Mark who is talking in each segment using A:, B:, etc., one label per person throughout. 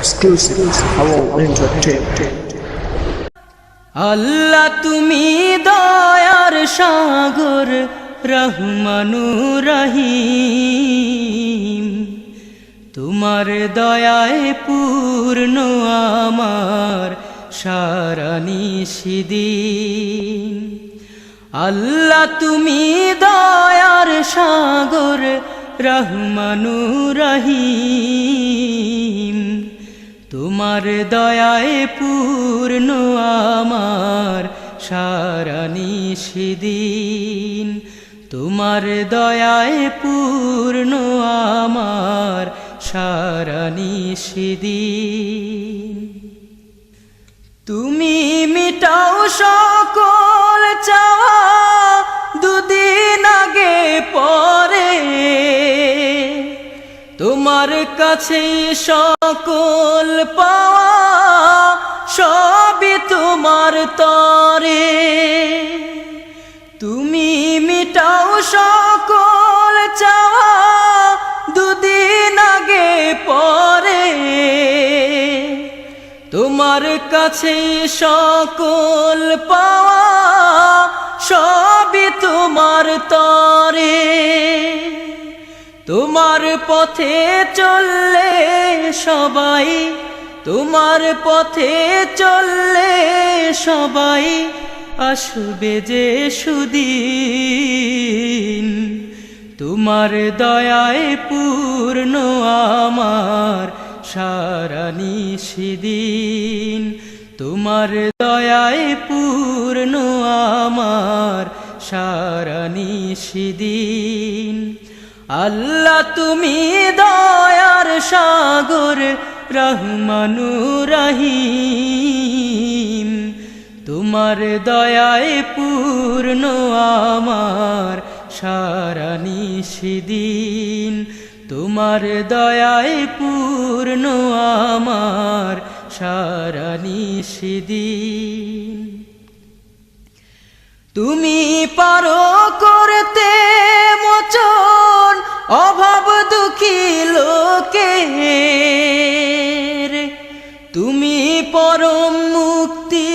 A: exclusive Hawal Entertainment.
B: আল্লাহ তুমি দয়ার সাগর রহমানুর রহিম, তোমার দয়ায় পূর্ণ আমার সারা নিশিদিন। আল্লাহ তুমি দয়ার সাগর রহমানুর রহিম, তোমার দয়ায় পূর্ণ আমার সারা নিশিদিন। তোমার দয়ায় পূর্ণ আমার সারা নিশিদিন। তুমি মিটাও সকল চাওয়া দুদিন আগে পরে, তোমার কাছে সকল পাওয়া সবই তোমার তরে। তুমি মিটাও সকল চাওয়া দুদিন আগে পরে, তোমার কাছে সকল পাওয়া সবই তোমার তরে। তোমার পথে চললে সবাই, তোমার পথে চললে সবাই আসবে যে সুদিন। তোমার দয়ায় পূর্ণ আমার সারা নিশিদিন। তোমার দয়ায় পূর্ণ আমার সারা নিশিদিন। আল্লাহ তুমি দয়ার সাগর রহমানুর রহিম, তোমার দয়ায় পূর্ণ আমার সারা নিশিদিন। তোমার দয়ায় পূর্ণ আমার সারা নিশিদিন। তুমি পারো করতে মোচন অভাব দুঃখী লোকের, তুমি পরম মুক্তি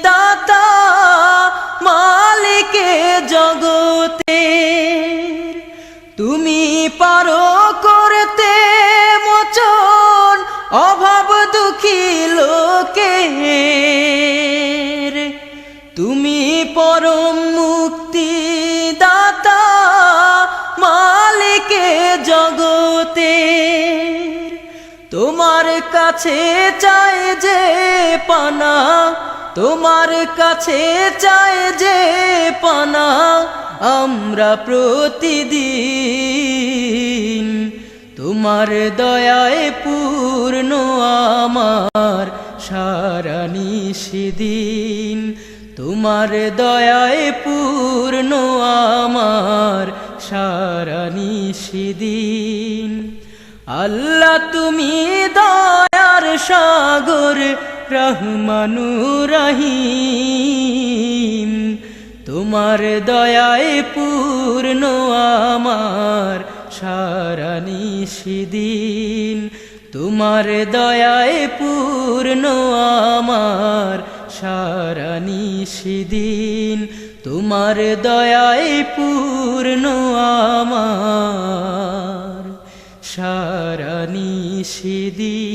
B: দাতা মালিকে জগতের। তুমি পারো করতে মোচন অভাব দুঃখী লোকের, তুমি পরম মুক্তি দাতা মালিকে জগতের। তোমার কাছে চাই যে পানা, তোমার কাছে চাই যে পানা আমরা প্রতিদিন। তোমার দয়ায় পূর্ণ আমার সারা নিশিদিন। তোমার দয়ায় পূর্ণ আমার সারা নিশিদিন। আল্লাহ তুমি দয়ার সাগর রহমানুর রহিম, তোমার দয়ায় পূর্ণ আমার সারা নিশিদিন। তোমার দয়ায় পূর্ণ আমার সারা নিশিদিন। তোমার দয়ায় পূর্ণ আমার সারা নিশিদিন।